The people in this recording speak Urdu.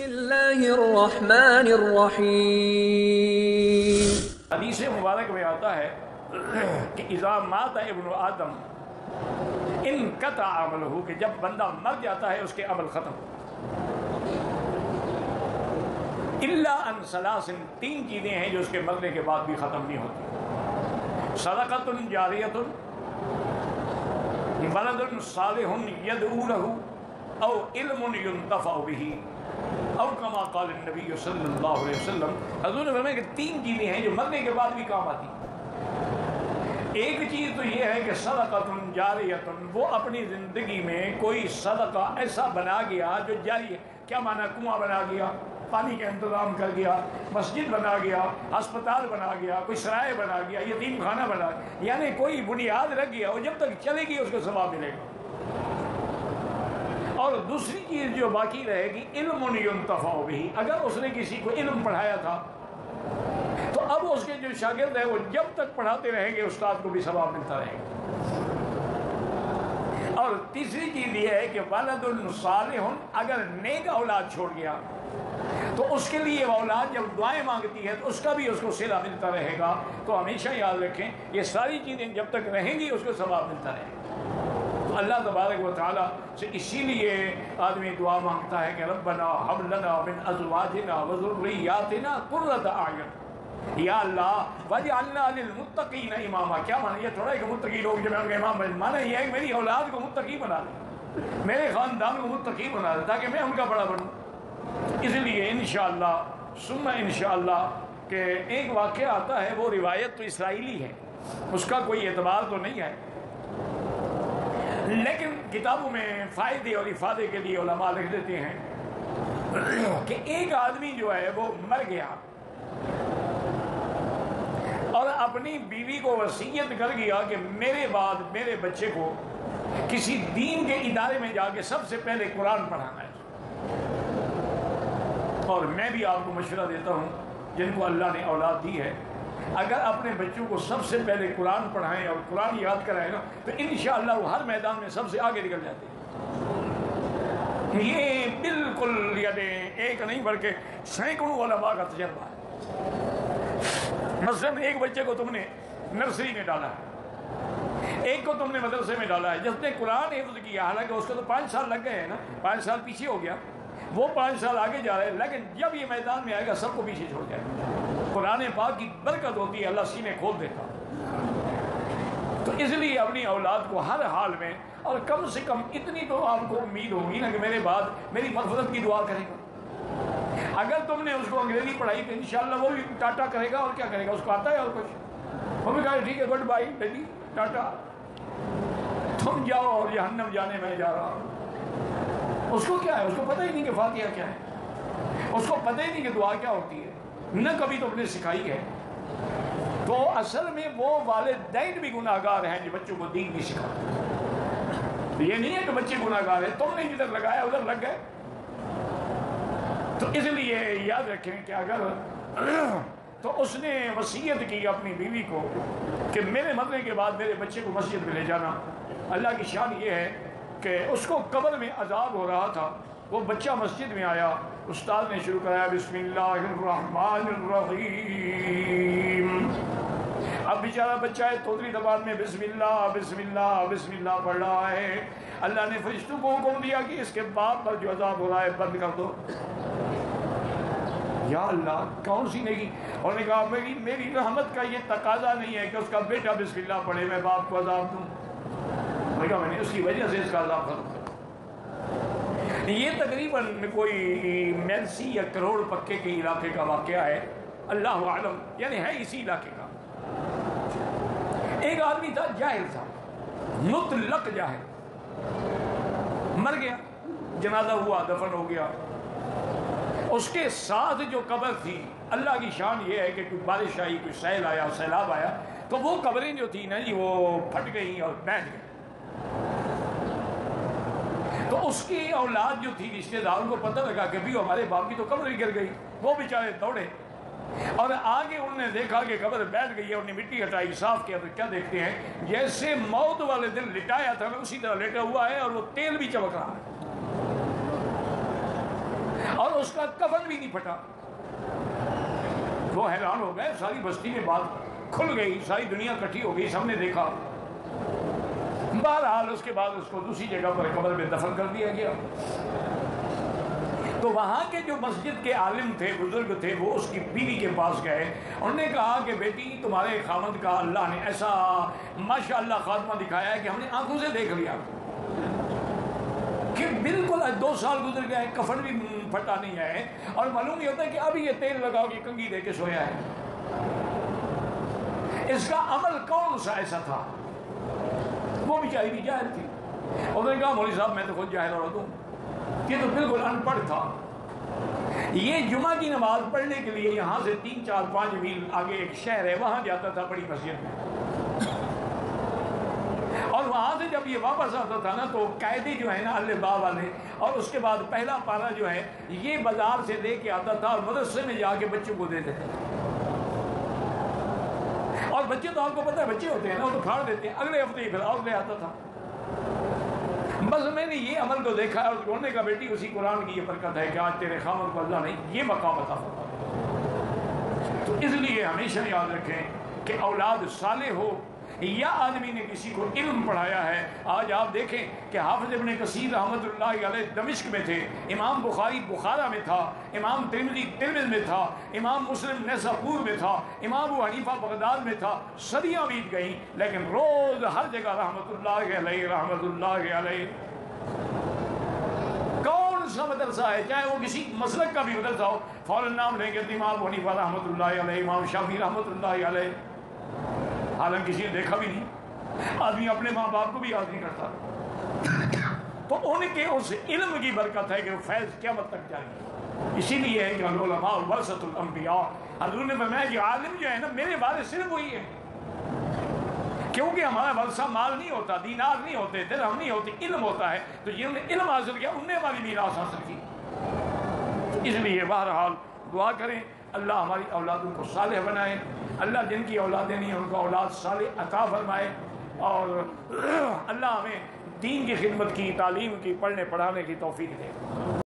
اللہ الرحمن الرحیم۔ حدیث مبارک میں آتا ہے کہ اذا مات ابن آدم انقطع عملہ، کہ جب بندہ مر جاتا ہے اس کے عمل ختم، الا ان ثلاث، تین چیزیں ہیں جو اس کے مرنے کے بعد بھی ختم نہیں ہوتی: صدقۃ جاریۃ، ولد صالح یدعو لہ، او علم ینتفع بہ، او کما قال النبی صلی اللہ علیہ وسلم۔ حضور نے فرمایا کہ تین چیزیں ہیں جو مرنے کے بعد بھی کام آتی۔ ایک چیز تو یہ ہے کہ صدقۃ جاریۃ، وہ اپنی زندگی میں کوئی صدقہ ایسا بنا گیا جو جاری ہے۔ کیا معنی؟ کنواں بنا گیا، پانی کا انتظام کر گیا، مسجد بنا گیا، ہسپتال بنا گیا، کوئی سرائے بنا گیا، یتیم خانہ بنا گیا، یعنی کوئی بنیاد رکھ گیا، وہ جب تک چلے گی اس کو ثواب ملے گا۔ اور دوسری چیز جو باقی رہے گی، علم ینتفع بہ، اگر اس نے کسی کو علم پڑھایا تھا تو اب اس کے جو شاگرد ہیں وہ جب تک پڑھاتے رہیں گے استاد کو بھی ثواب ملتا رہے گا۔ اور تیسری چیز یہ ہے کہ ولد صالح، اگر نیک اولاد چھوڑ گیا تو اس کے لیے وہ اولاد جب دعائیں مانگتی ہے تو اس کا بھی اس کو صلہ ملتا رہے گا۔ تو ہمیشہ یاد رکھیں یہ ساری چیزیں جب تک رہیں گی اس کو ثواب ملتا رہے گا۔ تو اللہ تبارک و تعالیٰ سے اسی لیے آدمی دعا مانگتا ہے کہ ربنا ہب لنا من ازواجنا وذریاتنا قرۃ اعین، یا اللہ وجعلنا للمتقین اماما۔ کیا معنی؟ یہ تھوڑا ہے کہ متقی لوگ جو میں ان کا امام بن، معنی یہ ہے کہ میری اولاد کو متقی بنا دے، میرے خاندان کو متقی بنا دے تاکہ میں ان کا بڑا بنوں۔ اس لیے انشاءاللہ ثم انشاءاللہ کہ ایک واقعہ آتا ہے، وہ روایت تو اسرائیلی ہے، اس کا کوئی اعتبار تو نہیں ہے، لیکن کتابوں میں فائدے اور افادے کے لیے علماء لکھ دیتے ہیں کہ ایک آدمی جو ہے وہ مر گیا اور اپنی بیوی کو وصیت کر گیا کہ میرے بعد میرے بچے کو کسی دین کے ادارے میں جا کے سب سے پہلے قرآن پڑھانا ہے۔ اور میں بھی آپ کو مشورہ دیتا ہوں جن کو اللہ نے اولاد دی ہے، اگر اپنے بچوں کو سب سے پہلے قرآن پڑھائیں اور قرآن یاد کرائیں نا تو انشاءاللہ وہ ہر میدان میں سب سے آگے نکل جاتے ہیں۔ یہ بالکل یعنی ایک نہیں بلکہ سینکڑوں علماء کا تجربہ ہے۔ مثلاً ایک بچے کو تم نے نرسری میں ڈالا ہے، ایک کو تم نے مدرسے میں ڈالا ہے، جس نے قرآن حفظ کیا، حالانکہ اس کو تو 5 سال لگ گئے ہیں نا، 5 سال پیچھے ہو گیا، وہ 5 سال آگے جا رہے ہیں، لیکن جب یہ میدان میں آئے گا سب کو پیچھے چھوڑ جائے گا۔ قرآن پاک کی برکت ہوتی ہے، اللہ سینے کھول دیتا۔ تو اس لیے اپنی اولاد کو ہر حال میں، اور کم سے کم اتنی تو آپ کو امید ہوگی نا کہ میرے بعد میری مغفرت کی دعا کرے گا۔ اگر تم نے اس کو انگریزی پڑھائی تو انشاءاللہ وہ بھی ٹاٹا کرے گا، اور کیا کرے گا، اس کو آتا ہے اور کچھ، وہ بھی کہا ٹھیک ہے گڈ بائی بیبی ٹاٹا، تم جاؤ اور جہنم جانے میں جا رہا ہوں۔ اس کو کیا ہے؟ اس کو پتہ ہی نہیں کہ فاتحہ کیا ہے، اس کو پتہ ہی نہیں کہ دعا کیا ہوتی ہے، نہ کبھی تم نے سکھائی ہے۔ تو اصل میں وہ والدین بھی گناہ گار ہیں جو بچوں کو دین نہیں سکھاتے۔ یہ نہیں ہے کہ بچے گناہ گار ہیں، تم نے جدھر لگایا ادھر لگ گئے۔ تو اس لیے یاد رکھیں کہ اگر تو اس نے وصیت کی اپنی بیوی کو کہ میرے مرنے کے بعد میرے بچے کو مسجد میں لے جانا۔ اللہ کی شان یہ ہے کہ اس کو قبر میں عذاب ہو رہا تھا، وہ بچہ مسجد میں آیا، استاد نے شروع کرایا بسم اللہ الرحمن الرحیم۔ اب بیچارہ بچہ ہے توتری زبان میں بسم اللہ بسم اللہ بسم اللہ پڑھ رہا ہے۔ اللہ نے فرشتوں کو حکم دیا کہ اس کے باپ پر جو عذاب ہو رہا ہے بند کر دو۔ یا اللہ کون سی نیکی؟ اور نے کہا میری رحمت کا یہ تقاضا نہیں ہے کہ اس کا بیٹا بسم اللہ پڑھے میں باپ کو عذاب دوں۔ میں کہا میں نے اس کی وجہ سے اس کا عذاب ختم کر۔ یہ تقریباً کوئی میلسی یا کروڑ پکے کے علاقے کا واقعہ ہے، اللہ عالم، یعنی ہے اسی علاقے کا۔ ایک آدمی تھا، جاہل تھا، مطلق جاہل، مر گیا، جنازہ ہوا، دفن ہو گیا۔ اس کے ساتھ جو قبر تھی، اللہ کی شان یہ ہے کہ کوئی بارش آئی، کوئی سیل آیا، سیلاب آیا، تو وہ قبریں جو تھی نا جی وہ پھٹ گئیں اور بیٹھ گئیں۔ تو اس کی اولاد جو تھی، رشتے داروں کو پتہ لگا کہ بھی ہمارے باپ کی تو قبر گر گئی، وہ بیچارے دوڑے اور آگے انہوں نے دیکھا کہ قبر بیٹھ گئی ہے، انہوں نے مٹی ہٹائی، صاف کیا، تو کیا دیکھتے ہیں جیسے موت والے دن لٹایا تھا اسی طرح لیٹا ہوا ہے، اور وہ تیل بھی چمک رہا ہے، اور اس کا کفن بھی نہیں پھٹا۔ وہ حیران ہو گئے، ساری بستی میں بات کھل گئی، ساری دنیا اکٹھی ہو گئی، سب نے دیکھا۔ بہرحال اس کے بعد اس کو دوسری جگہ پر قبر میں دفن کر دیا گیا۔ تو وہاں کے جو مسجد کے عالم تھے، بزرگ تھے، وہ اس کی بیوی کے پاس گئے، انہوں نے کہا کہ بیٹی تمہارے خاوند کا اللہ نے ایسا ماشاءاللہ خاتمہ دکھایا ہے کہ ہم نے آنکھوں سے دیکھ لیا کہ بالکل 2 سال گزر گئے، کفن بھی پھٹا نہیں ہے، اور معلوم یہ ہوتا ہے کہ ابھی یہ تیل لگاؤ کہ کنگھی دے کے سویا ہے۔ اس کا عمل کون سا ایسا تھا؟ وہ بیچاری بھی جاہل تھی۔ انہوں نے کہا مولوی صاحب میں تو خود جاہل عورت ہوں، یہ تو بالکل ان پڑھ تھا، یہ جمعہ کی نماز پڑھنے کے لیے یہاں سے 3 4 5 میل آگے ایک شہر ہے، وہاں جاتا تھا بڑی مسجد میں، اور وہاں سے جب یہ واپس آتا تھا نا تو قاعدے جو ہے نا اللہ با والے، اور اس کے بعد پہلا پارا جو ہے یہ بازار سے لے کے آتا تھا اور مدرسے میں جا کے بچوں کو دے دیتا تھا، اور بچے تو آپ کو پتہ ہے بچے ہوتے ہیں نا، وہ تو پھاڑ دیتے ہیں، اگلے ہفتے ہی پھر اور لے آتا تھا۔ بس میں نے یہ عمل کو دیکھا ہے، اور انہوں نے کہا بیٹی اسی قرآن کی یہ برکت ہے کہ آج تیرے خاوند کو اللہ نے یہ مقام عطا فرمایا۔ تو اس لیے ہمیشہ یاد رکھیں کہ اولاد صالح ہو یا آدمی نے کسی کو علم پڑھایا ہے۔ آج آپ دیکھیں کہ حافظ ابن کثیر رحمۃ اللہ علیہ دمشق میں تھے، امام بخاری بخارا میں تھا، امام ترمذی ترمذ میں تھا، امام مسلم نیسابور میں تھا، امام ابو حنیفہ بغداد میں تھا، صدیاں بیت گئیں، لیکن روز ہر جگہ رحمۃ اللہ علیہ رحمۃ اللہ علیہ۔ کون سا مدرسہ ہے، چاہے وہ کسی مسلک کا بھی مدرسہ ہو، فوراً نام لیں گے امام ابو حنیفہ رحمۃ اللہ علیہ، امام شافعی رحمۃ اللہ علیہ، حالانکہ کسی نے دیکھا بھی نہیں۔ آدمی اپنے ماں باپ کو بھی یاد نہیں کرتا، تو ان کے اس علم کی برکت ہے کہ وہ فیض قیامت تک جائے۔ اسی لیے ہے کہ العلماء ورثۃ الانبیاء، حضور نے فرمایا کہ عالم جو ہے نا میرے وارث صرف وہی ہے، کیونکہ ہمارا ورثہ مال نہیں ہوتا، دینار نہیں ہوتے، درہم نہیں ہوتے، علم ہوتا ہے، تو جنہوں نے علم حاصل کیا انہوں نے ہماری میراث حاصل کی۔ اس لیے بہرحال دعا کریں اللہ ہماری اولادوں کو صالح بنائے، اللہ جن کی اولادیں نہیں ہیں ان کو اولاد صالح عطا فرمائے، اور اللہ ہمیں دین کی خدمت کی، تعلیم کی، پڑھنے پڑھانے کی توفیق دے۔